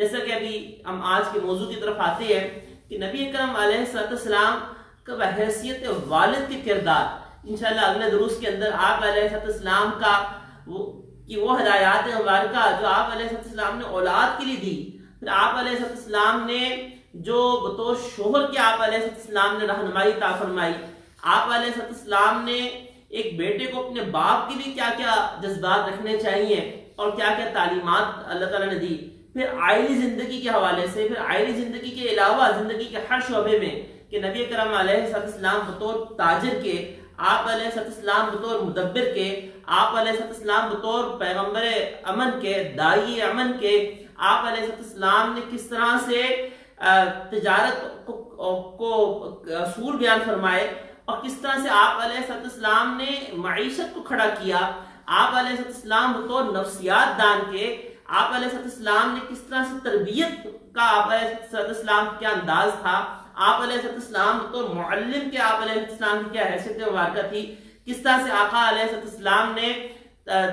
جیسا کہ ابھی ہم آج کے موضوع کی طرف آتے ہیں کہ نبی اکرم علیہ السلام کا بحیثیت والد کے کردار، انشاءاللہ اگلے دروس کے اندر آپ علیہ السلام کا وہ ہدایات مبارکہ جو آپ علیہ السلام نے اولاد کے لیے دی، پھر آپ علیہ السلام نے جو بطور شوہر کے آپ علیہ السلام نے رہنمائی عطا فرمائی، آپ علیہ السلام نے ایک بیٹے کو اپنے باپ کے لیے کیا کیا جذبات رکھنے چاہیے اور کیا کیا تعلیمات اللہ تعالیٰ نے دی، پھر آئلی زندگی کے حوالے سے، پھر آئلی زندگی کے علاوہ زندگی کے ہر شعبے میں کہ نبی اکرم علیہ السلام بطور تاجر کے، آپ علیہ السلام بطور مدبر کے، آپ علیہ السلام بطور پیغمبر امن کے، داعی امن کے، آپ علیہ السلام نے کس طرح سے تجارت کو اصول بیان فرمائے اور کس طرح سے آپ علیہ السلام نے معیشت کو کھڑا کیا، آپ علیہ السلام بطور نفسیات دان کے، آپ علیہ السلام نے کس طرح سے تربیت کا آپ علیہ السلام کیا انداز تھا، آپ علیہ السلام بطور معلم کے آپ علیہ السلام کی کیا حیثیت مبارکہ تھی، کس طرح سے آقا علیہ السلام نے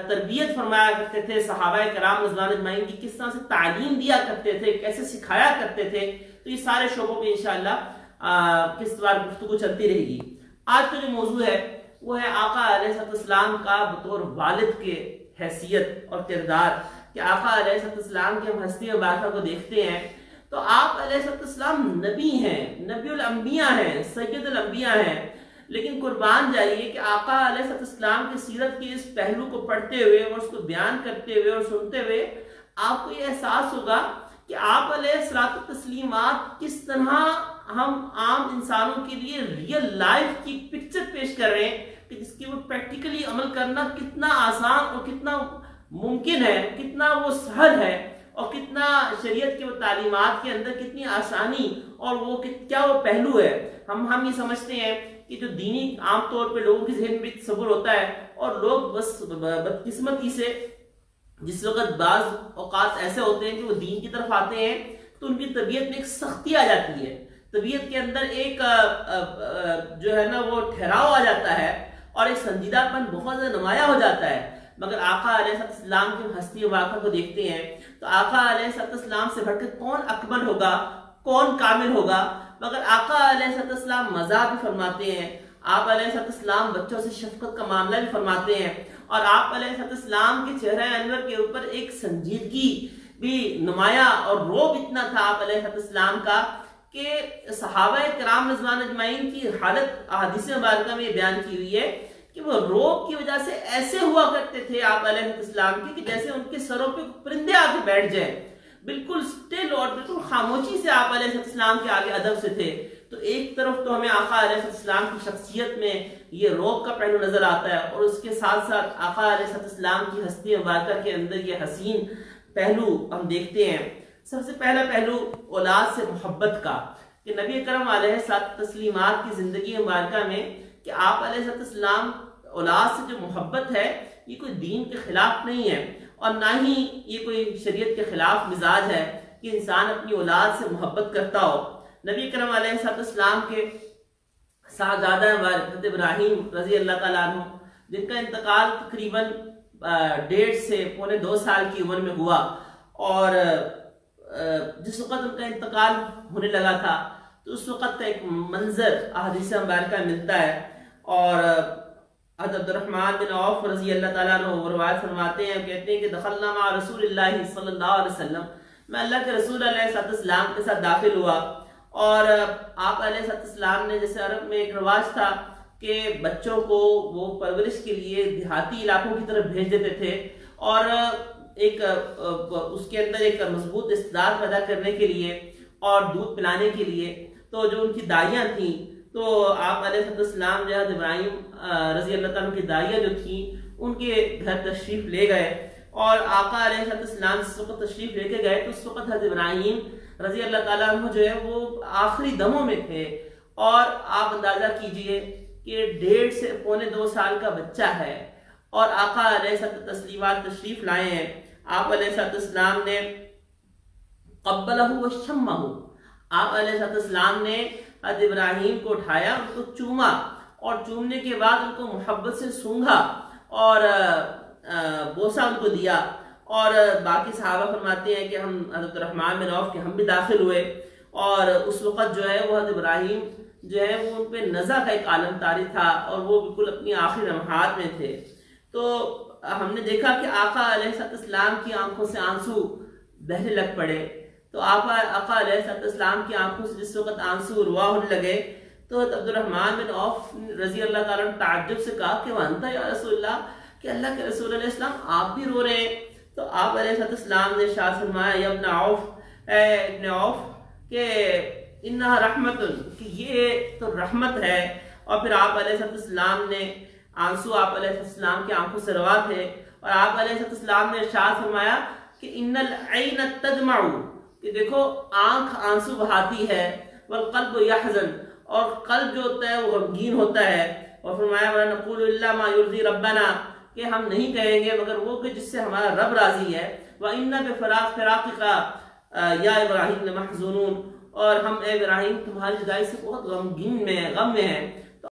تربیت فرمایا کرتے تھے، صحابہ کرام رضوان اجمعین کی کس طرح سے تعلیم دیا کرتے تھے، کیسے سکھایا کرتے تھے، تو یہ سارے شعبوں میں انشاءاللہ کس بار گفتگو چلتی رہے گی۔ آج کا جو موضوع ہے وہ ہے آقا علیہ السلام کا بطور والد کے حیثیت اور کردار، کہ آقا علیہ السلام کے ہم ہستی مبارکہ کو دیکھتے ہیں تو آپ علیہ السلام نبی ہیں، نبی الانبیاء ہیں، سید الانبیاء ہیں، لیکن قربان جائیے کہ آقا علیہ السلام کی سیرت کے اس پہلو کو پڑھتے ہوئے اور اس کو بیان کرتے ہوئے اور سنتے ہوئے آپ کو یہ احساس ہوگا کہ آپ علیہ التسلیمات کس طرح ہم عام انسانوں کے لیے ریئل لائف کی پکچر پیش کر رہے ہیں کہ جس کی وہ پریکٹیکلی عمل کرنا کتنا آسان اور کتنا ممکن ہے، کتنا وہ سہل ہے، اور کتنا شریعت کے وہ تعلیمات کے اندر کتنی آسانی اور وہ کیا وہ پہلو ہے۔ ہم یہ سمجھتے ہیں کہ جو دینی عام طور پہ لوگوں کے ذہن میں تصور ہوتا ہے اور لوگ بس بدقسمتی سے جس وقت بعض اوقات ایسے ہوتے ہیں کہ وہ دین کی طرف آتے ہیں تو ان کی طبیعت میں ایک سختی آ جاتی ہے، طبیعت کے اندر ایک جو ہے نا وہ ٹھہراؤ آ جاتا ہے اور ایک سنجیدہ پن بہت زیادہ نمایاں ہو جاتا ہے۔ مگر آقا علیہ السلام کی ہستی مبارکہ کو دیکھتے ہیں تو آقا علیہ السلام سے بڑھ کر کون اکمل ہوگا، کون کامل ہوگا، مگر آقا علیہ السلام مزاح بھی فرماتے ہیں، آپ علیہ السلام بچوں سے شفقت کا معاملہ بھی فرماتے ہیں، اور آپ علیہ السلام کے چہرہ انور کے اوپر ایک سنجیدگی بھی نمایاں اور روب اتنا تھا آپ علیہ السلام کا کہ صحابہ کرام رضوان اجمعین کی حالت احادیث مبارکہ میں بیان کی ہوئی ہے کہ وہ روب کی وجہ سے ایسے ہوا کرتے تھے آپ علیہ السلام کی کہ جیسے ان کے سروں پہ پرندے آ کے بیٹھ جائیں، بالکل سٹل اور بالکل خاموشی سے آپ علیہ السلام کے آگے ادب سے تھے۔ تو ایک طرف تو ہمیں آقا علیہ السلام کی شخصیت میں یہ روب کا پہلو نظر آتا ہے اور اس کے ساتھ ساتھ آقا علیہ السلام کی ہستی مبارکہ کے اندر یہ حسین پہلو ہم دیکھتے ہیں۔ سب سے پہلا پہلو اولاد سے محبت کا، کہ نبی اکرم علیہ السلام کی زندگی مبارکہ میں کہ آپ علیہ السلام اولاد سے جو محبت ہے یہ کوئی دین کے خلاف نہیں ہے اور نہ ہی یہ کوئی شریعت کے خلاف مزاج ہے کہ انسان اپنی اولاد سے محبت کرتا ہو۔ نبی اکرم علیہ السلام کے صاحبزادہ حضرت ابراہیم رضی اللہ تعالیٰ عنہ جن کا انتقال تقریباً 1.5 سے 2.25 سال کی عمر میں ہوا، اور جس وقت ان کا انتقال ہونے لگا تھا تو اس وقت کا ایک منظر احادیث مبارکہ ملتا ہے، اور حضرت عبدالرحمن بن عوف رضی اللہ تعالیٰ عنہ وہ روایت فرماتے ہیں، کہتے ہیں کہ دخلنا مع رسول اللہ صلی اللہ علیہ وسلم، میں اللہ کے رسول علیہ السلام کے ساتھ داخل ہوا، اور آپ علیہ السلام نے جیسے عرب میں ایک رواج تھا کہ بچوں کو وہ پرورش کے لیے دیہاتی علاقوں کی طرف بھیج دیتے تھے اور ایک اس کے اندر ایک مضبوط استعداد پیدا کرنے کے لیے اور دودھ پلانے کے لیے، تو جو ان کی دائیاں تھیں تو آپ علیہ السلام جو حضرت ابراہیم رضی اللہ تعالیٰ کی دائیاں جو تھیں ان کے گھر تشریف لے گئے، اور آقا علیہ السلام اس وقت تشریف لے کے گئے تو اس وقت حضرت ابراہیم رضی اللہ تعالیٰ عنہ جو ہے وہ آخری دموں میں تھے، اور آپ اندازہ کیجئے کہ 1.5 سے 2.25 سال کا بچہ ہے اور آقا علیہ السلام تشریف لائے ہیں۔ آپ علیہ السلام نے قبلہ و شمہ، آپ علیہ السلام نے حضرت ابراہیم کو اٹھایا، ان کو چوما، اور چومنے کے بعد ان کو محبت سے سونگھا اور بوسہ ان کو دیا، اور باقی صحابہ فرماتے ہیں کہ ہم حضرت الرحمن بن عوف کے ہم بھی داخل ہوئے، اور اس وقت جو ہے وہ حضرت ابراہیم جو ہے وہ ان پہ نزع کا ایک عالم طاری تھا، اور وہ بالکل اپنی آخری لمحات میں تھے۔ تو ہم نے دیکھا کہ آقا علیہ السلام کی آنکھوں سے آنسو بہنے لگ پڑے۔ تو آقا علیہ السلام کی آنکھوں سے جس وقت آنسو روا ہونے لگے تو عبد الرحمن بن عوف رضی اللہ تعالیٰ نے تعجب سے کہا کہ وانتا یا رسول اللہ، کہ اللہ کے رسول علیہ السلام آپ بھی رو رہے ہیں؟ تو آپ علیہ السلام نے ارشاد فرمایا، یا ابن عوف، اے ابن عوف، کہ انہا رحمت، کہ یہ تو رحمت ہے۔ اور پھر آپ علیہ السلام نے آنسو آپ علیہ السلام کی آنکھوں سے روا تھے، اور آپ علیہ السلام نے ارشاد فرمایا کہ ان العین تدمع، کہ دیکھو آنکھ آنسو بہاتی ہے، والقلب یحزن، اور قلب جو ہوتا ہے وہ غمگین ہوتا ہے۔ اور فرمایا وَلَا نَقُولُ إِلَّا مَا يُرْضِي رَبَّنَا، کہ ہم نہیں کہیں گے مگر وہ کہ جس سے ہمارا رب راضی ہے۔ وَإِنَّا بِفِرَاقِكَ يَا إِبْرَاهِيمُ لَمَحْزُونُونَ، اور ہم اے ابراہیم تمہاری جدائی سے بہت غم میں ہیں۔